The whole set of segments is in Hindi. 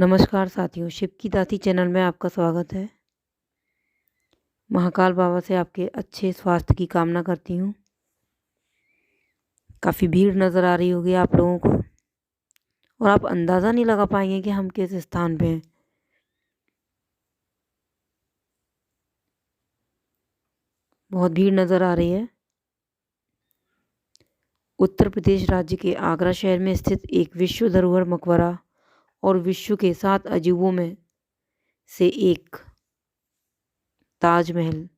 नमस्कार साथियों, शिव की दाती चैनल में आपका स्वागत है। महाकाल बाबा से आपके अच्छे स्वास्थ्य की कामना करती हूँ। काफ़ी भीड़ नज़र आ रही होगी आप लोगों को और आप अंदाज़ा नहीं लगा पाएंगे कि हम किस स्थान पे हैं। बहुत भीड़ नज़र आ रही है। उत्तर प्रदेश राज्य के आगरा शहर में स्थित एक विश्व धरोहर मकबरा और विश्व के 7 अजूबों में से एक ताजमहल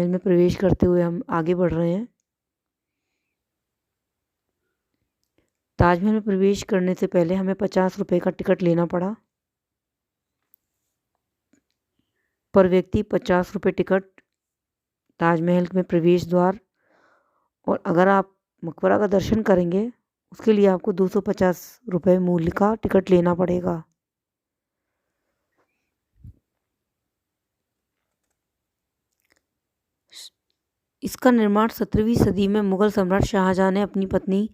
में प्रवेश करते हुए हम आगे बढ़ रहे हैं। ताजमहल में प्रवेश करने से पहले हमें 50 रुपये का टिकट लेना पड़ा। पर व्यक्ति 50 रुपये टिकट ताजमहल में प्रवेश द्वार, और अगर आप मकबरा का दर्शन करेंगे उसके लिए आपको 250 रुपये मूल्य का टिकट लेना पड़ेगा। इसका निर्माण 17वीं सदी में मुगल सम्राट शाहजहां ने अपनी पत्नी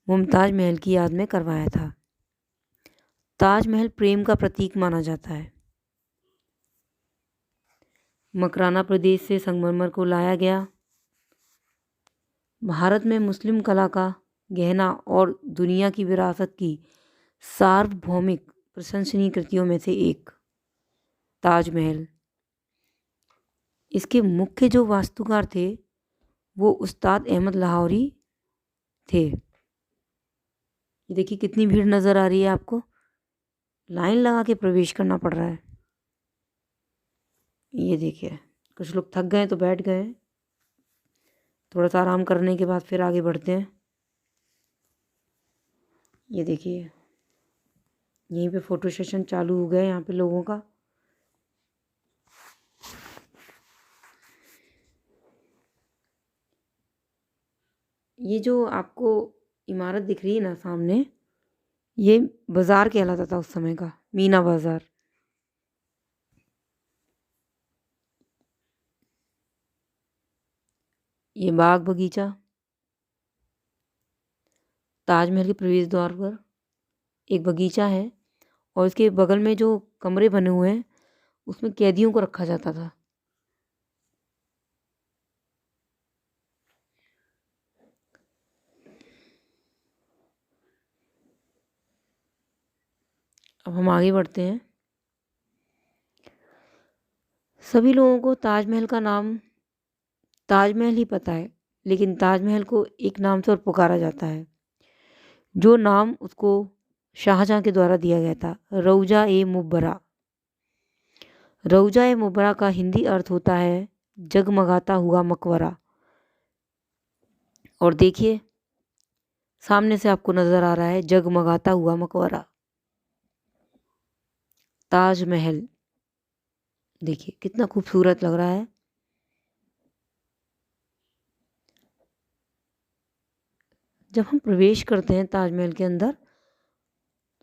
मुमताज महल की याद में करवाया था। ताजमहल प्रेम का प्रतीक माना जाता है। मकराना प्रदेश से संगमरमर को लाया गया। भारत में मुस्लिम कला का गहना और दुनिया की विरासत की सार्वभौमिक प्रशंसनीय कृतियों में से एक ताजमहल। इसके मुख्य जो वास्तुकार थे वो उस्ताद अहमद लाहौरी थे। ये देखिए कितनी भीड़ नज़र आ रही है आपको। लाइन लगा के प्रवेश करना पड़ रहा है। ये देखिए कुछ लोग थक गए तो बैठ गए। थोड़ा सा आराम करने के बाद फिर आगे बढ़ते हैं। ये देखिए यहीं पे फ़ोटो सेशन चालू हो गया यहाँ पे लोगों का। ये जो आपको इमारत दिख रही है ना सामने, ये बाज़ार कहलाता था उस समय का, मीना बाज़ार। ये बाग बगीचा ताजमहल के प्रवेश द्वार पर एक बगीचा है और इसके बगल में जो कमरे बने हुए हैं उसमें कैदियों को रखा जाता था। अब हम आगे बढ़ते हैं। सभी लोगों को ताजमहल का नाम ताजमहल ही पता है, लेकिन ताजमहल को एक नाम से और पुकारा जाता है जो नाम उसको शाहजहां के द्वारा दिया गया था, रौजा ए मुबरा। रौजा ए मुबरा का हिंदी अर्थ होता है जगमगाता हुआ मकबरा। और देखिए सामने से आपको नजर आ रहा है जगमगाता हुआ मकबरा, ताजमहल। देखिए कितना खूबसूरत लग रहा है। जब हम प्रवेश करते हैं ताजमहल के अंदर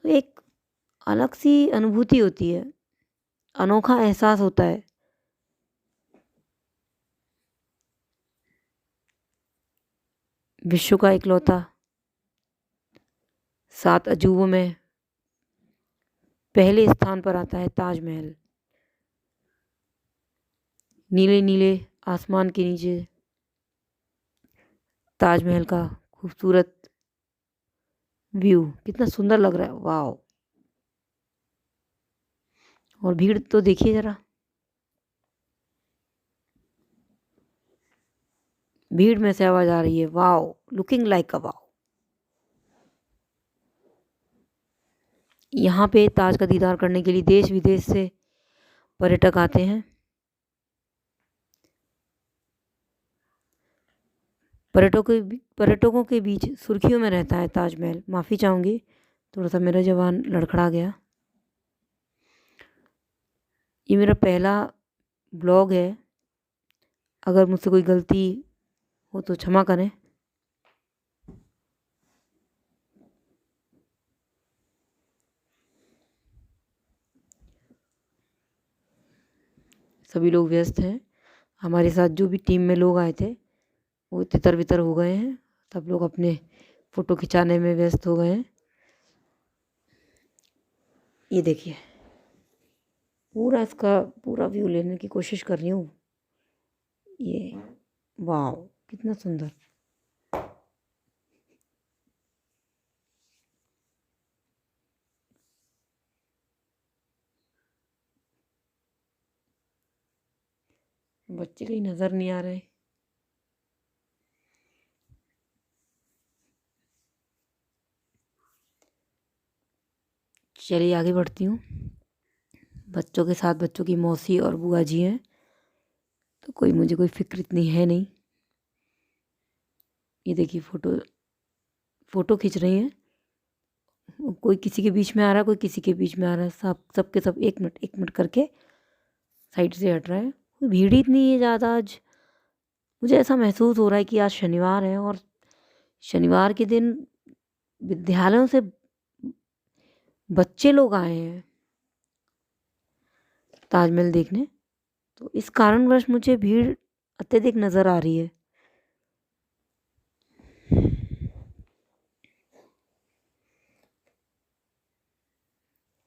तो एक अलग सी अनुभूति होती है, अनोखा एहसास होता है। विश्व का इकलौता 7 अजूबों में पहले स्थान पर आता है ताजमहल। नीले नीले आसमान के नीचे ताजमहल का खूबसूरत व्यू कितना सुंदर लग रहा है, वाह। और भीड़ तो देखिए जरा, भीड़ में से आवाज आ रही है वाह, लुकिंग लाइक अ वाह। यहाँ पे ताज का दीदार करने के लिए देश विदेश से पर्यटक आते हैं। पर्यटकों के बीच सुर्खियों में रहता है ताजमहल। माफ़ी चाहूँगी, थोड़ा सा मेरा जवान लड़खड़ा गया। ये मेरा पहला ब्लॉग है, अगर मुझसे कोई गलती हो तो क्षमा करें। सभी लोग व्यस्त हैं। हमारे साथ जो भी टीम में लोग आए थे वो तितर बितर हो गए हैं। सब लोग अपने फ़ोटो खिंचाने में व्यस्त हो गए हैं। ये देखिए, पूरा इसका पूरा व्यू लेने की कोशिश कर रही हूँ। ये वाह, कितना सुंदर। बच्चे कहीं नज़र नहीं आ रहे। चलिए आगे बढ़ती हूँ। बच्चों के साथ बच्चों की मौसी और बुआ जी हैं, तो मुझे कोई फिक्र इतनी है नहीं। ये देखिए, फ़ोटो खींच रही हैं। कोई किसी के बीच में आ रहा है, कोई किसी के बीच में आ रहा है। सबके सब 1 मिनट करके साइड से हट रहा है। भीड़ ही इतनी है ज़्यादा आज। मुझे ऐसा महसूस हो रहा है कि आज शनिवार है और शनिवार के दिन विद्यालयों से बच्चे लोग आए हैं ताजमहल देखने। तो इस कारणवश मुझे भीड़ अत्यधिक नज़र आ रही है।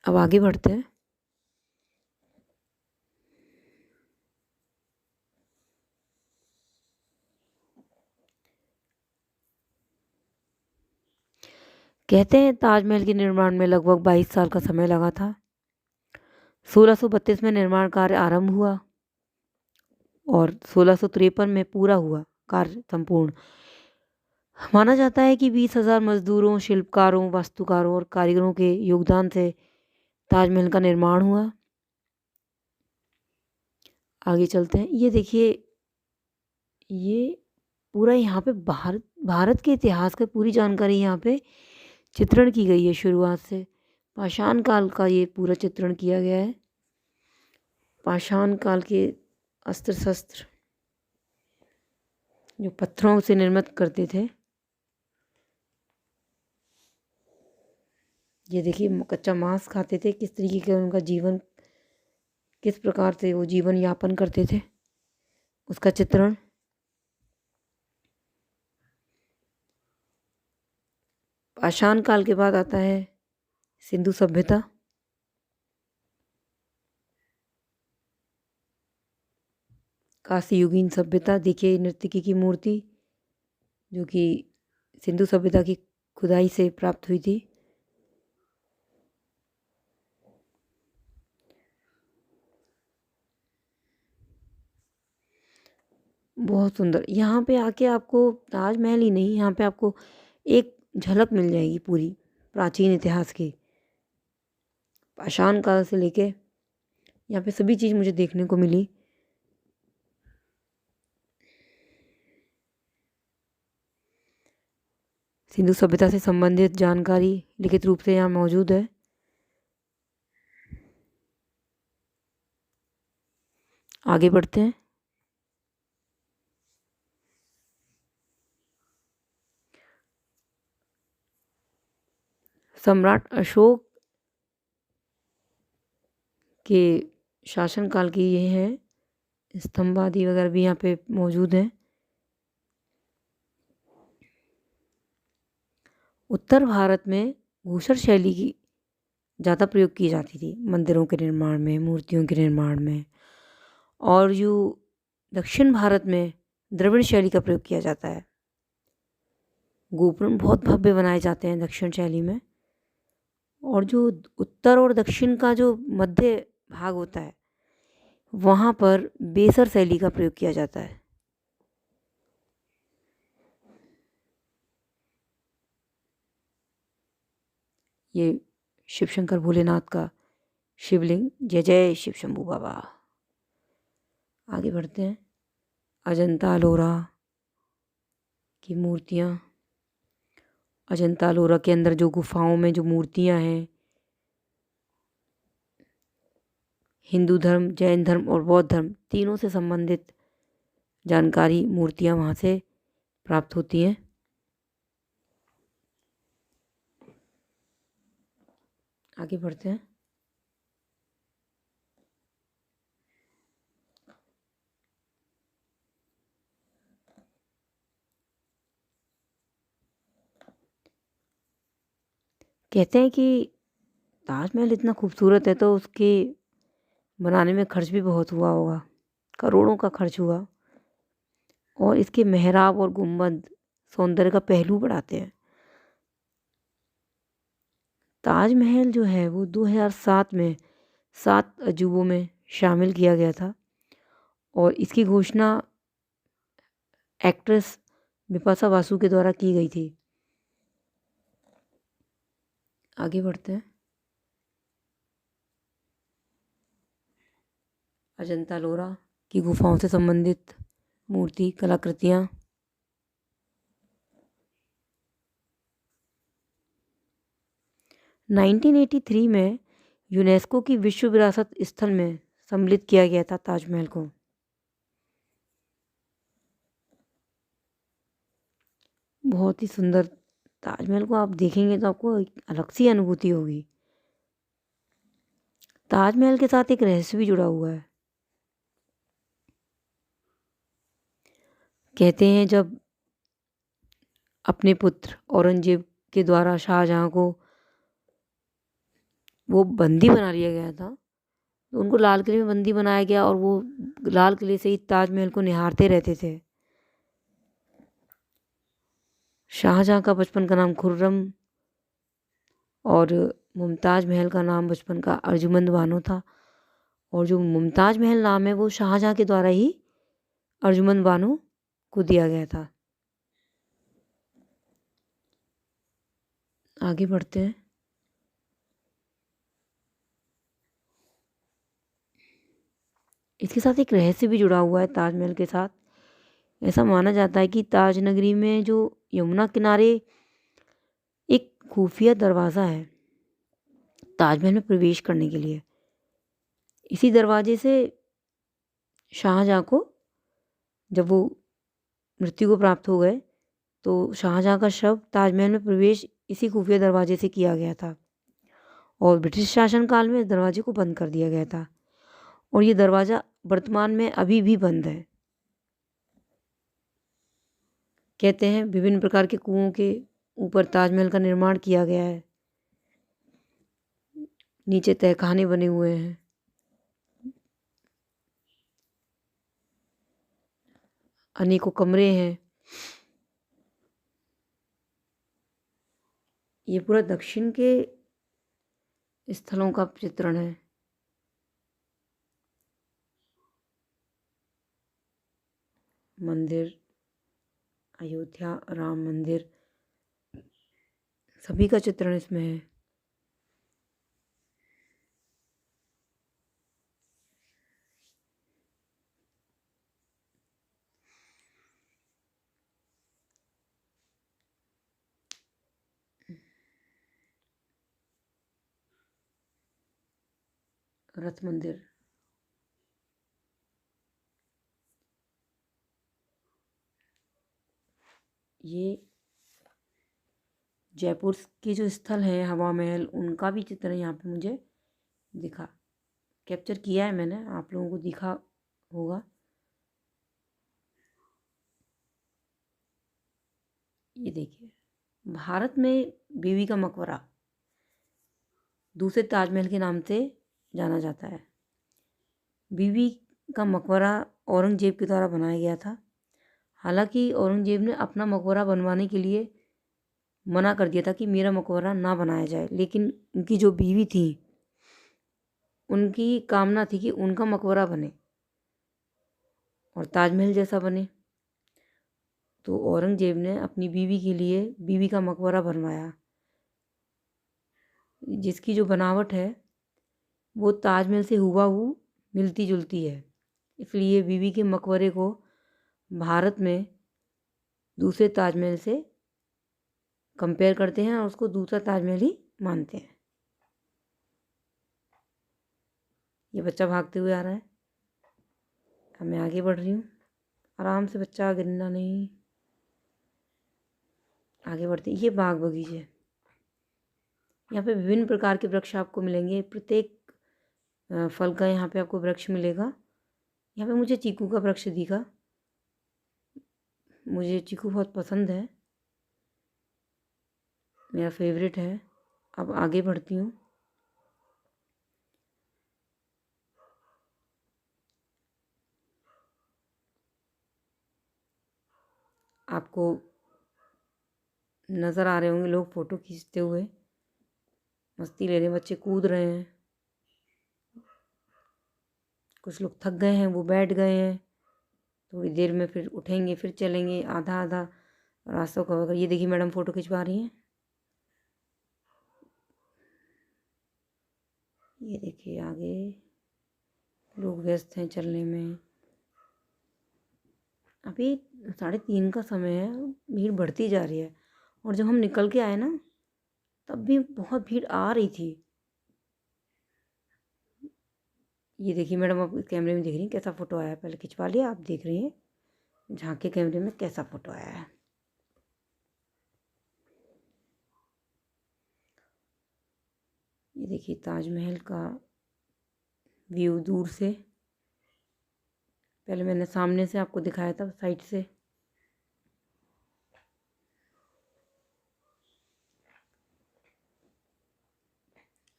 अब आगे बढ़ते हैं। कहते हैं ताजमहल के निर्माण में लगभग 22 साल का समय लगा था। 1632 में निर्माण कार्य आरंभ हुआ और 1653 में पूरा हुआ कार्य संपूर्ण। माना जाता है कि 20,000 मजदूरों, शिल्पकारों, वास्तुकारों और कारीगरों के योगदान से ताजमहल का निर्माण हुआ। आगे चलते हैं। ये देखिए, ये पूरा यहाँ पे भारत के इतिहास का पूरी जानकारी यहाँ पे चित्रण की गई है। शुरुआत से पाषाण काल का ये पूरा चित्रण किया गया है। पाषाण काल के अस्त्र शस्त्र जो पत्थरों से निर्मित करते थे। ये देखिए, कच्चा मांस खाते थे, किस तरीके का उनका जीवन, किस प्रकार से वो जीवन यापन करते थे, उसका चित्रण। पाषाण काल के बाद आता है सिंधु सभ्यता। काशी युगीन सभ्यता। देखिए नर्तकी की मूर्ति जो कि सिंधु सभ्यता की खुदाई से प्राप्त हुई थी। बहुत सुंदर। यहाँ पे आके आपको ताजमहल ही नहीं, यहाँ पे आपको एक झलक मिल जाएगी पूरी प्राचीन इतिहास की। पाषाण काल से लेके यहाँ पे सभी चीज़ मुझे देखने को मिली। सिंधु सभ्यता से संबंधित जानकारी लिखित रूप से यहाँ मौजूद है। आगे बढ़ते हैं। सम्राट अशोक के शासनकाल की ये है। स्तंभ आदि वगैरह भी यहाँ पे मौजूद हैं। उत्तर भारत में घूसर शैली की ज़्यादा प्रयोग की जाती थी मंदिरों के निर्माण में, मूर्तियों के निर्माण में। और जो दक्षिण भारत में द्रविड़ शैली का प्रयोग किया जाता है। गोपुरम बहुत भव्य बनाए जाते हैं दक्षिण शैली में। और जो उत्तर और दक्षिण का जो मध्य भाग होता है, वहाँ पर बेसर शैली का प्रयोग किया जाता है। ये शिव शंकर भोलेनाथ का शिवलिंग। जय जय शिव शंभू बाबा। आगे बढ़ते हैं। अजंता अलोरा की मूर्तियाँ। अजंता अलोरा के अंदर जो गुफाओं में जो मूर्तियाँ हैं, हिंदू धर्म, जैन धर्म और बौद्ध धर्म तीनों से संबंधित जानकारी, मूर्तियाँ वहाँ से प्राप्त होती हैं। आगे बढ़ते हैं। कहते हैं कि ताजमहल इतना खूबसूरत है तो उसके बनाने में खर्च भी बहुत हुआ होगा, करोड़ों का खर्च हुआ। और इसके मेहराब और गुंबद सौंदर्य का पहलू बढ़ाते हैं। ताजमहल जो है वो 2007 में 7 अजूबों में शामिल किया गया था और इसकी घोषणा एक्ट्रेस बिपाशा बासु के द्वारा की गई थी। आगे बढ़ते हैं। अजंता लोरा की गुफाओं से संबंधित मूर्ति कलाकृतियाँ। नाइनटीन 1983 में यूनेस्को की विश्व विरासत स्थल में सम्मिलित किया गया था ताजमहल को। बहुत ही सुंदर। ताजमहल को आप देखेंगे तो आपको एक अलग सी अनुभूति होगी। ताजमहल के साथ एक रहस्य भी जुड़ा हुआ है। कहते हैं जब अपने पुत्र औरंगजेब के द्वारा शाहजहां को वो बंदी बना लिया गया था, तो उनको लाल किले में बंदी बनाया गया और वो लाल किले से ही ताजमहल को निहारते रहते थे। शाहजहां का बचपन का नाम खुर्रम और मुमताज़ महल का नाम बचपन का अर्जुमंद बानो था। और जो मुमताज़ महल नाम है वो शाहजहां के द्वारा ही अर्जुमंद बानो को दिया गया था। आगे बढ़ते हैं। इसके साथ एक रहस्य भी जुड़ा हुआ है ताजमहल के साथ। ऐसा माना जाता है कि ताज नगरी में जो यमुना किनारे एक खुफिया दरवाज़ा है ताजमहल में प्रवेश करने के लिए। इसी दरवाजे से शाहजहां को जब वो मृत्यु को प्राप्त हो गए तो शाहजहां का शव ताजमहल में प्रवेश इसी खुफिया दरवाजे से किया गया था और ब्रिटिश शासनकाल में इस दरवाजे को बंद कर दिया गया था और ये दरवाज़ा वर्तमान में अभी भी बंद है। कहते हैं विभिन्न प्रकार के कुओं के ऊपर ताजमहल का निर्माण किया गया है। नीचे तहखाने बने हुए हैं। अनेकों कमरे हैं। ये पूरा दक्षिण के स्थलों का चित्रण है। मंदिर, अयोध्या राम मंदिर, सभी का चित्रण इसमें है। रथ मंदिर, ये जयपुर के जो स्थल हैं हवा महल, उनका भी चित्र यहाँ पे मुझे दिखा, कैप्चर किया है मैंने, आप लोगों को दिखा होगा। ये देखिए, भारत में बीवी का मकबरा दूसरे ताजमहल के नाम से जाना जाता है। बीवी का मकबरा औरंगजेब के द्वारा बनाया गया था। हालांकि औरंगजेब ने अपना मकबरा बनवाने के लिए मना कर दिया था कि मेरा मकबरा ना बनाया जाए, लेकिन उनकी जो बीवी थी उनकी कामना थी कि उनका मकबरा बने और ताजमहल जैसा बने। तो औरंगजेब ने अपनी बीवी के लिए बीवी का मकबरा बनवाया, जिसकी जो बनावट है वो ताजमहल से हुबहू मिलती जुलती है। इसलिए बीवी के मकबरे को भारत में दूसरे ताजमहल से कंपेयर करते हैं और उसको दूसरा ताजमहल ही मानते हैं। ये बच्चा भागते हुए आ रहा है। अब मैं आगे बढ़ रही हूँ। आराम से, बच्चा गिरना नहीं। आगे बढ़ते हैं। ये बाग बगीचे, यहाँ पे विभिन्न प्रकार के वृक्ष आपको मिलेंगे। प्रत्येक फल का यहाँ पे आपको वृक्ष मिलेगा। यहाँ पे मुझे चीकू का वृक्ष दिखा। मुझे चीकू बहुत पसंद है, मेरा फेवरेट है। अब आगे बढ़ती हूँ। आपको नज़र आ रहे होंगे लोग फ़ोटो खींचते हुए, मस्ती ले रहे हैं, बच्चे कूद रहे हैं। कुछ लोग थक गए हैं, वो बैठ गए हैं, थोड़ी देर में फिर उठेंगे, फिर चलेंगे, आधा आधा रास्ता कवर कर। ये देखिए मैडम फ़ोटो खिंचवा रही हैं। ये देखिए आगे लोग व्यस्त हैं चलने में। अभी 3:30 का समय है, भीड़ बढ़ती जा रही है। और जब हम निकल के आए ना, तब भी बहुत भीड़ आ रही थी। ये देखिए मैडम, आप कैमरे में देख रही हैं कैसा फ़ोटो आया है। पहले खिंचवा लिया, आप देख रही हैं झांक के कैमरे में कैसा फ़ोटो आया है। ये देखिए ताजमहल का व्यू दूर से। पहले मैंने सामने से आपको दिखाया था, साइड से।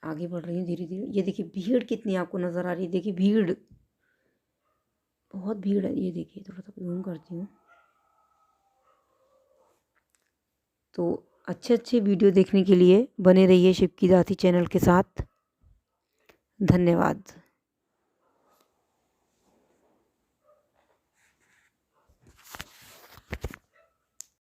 आगे बढ़ रही हूँ धीरे धीरे। ये देखिए भीड़ कितनी आपको नज़र आ रही है। देखिए भीड़, बहुत भीड़ है। ये देखिए थोड़ा सा जूम करती हूँ। तो अच्छे अच्छे वीडियो देखने के लिए बने रहिए शिव की दासी चैनल के साथ। धन्यवाद।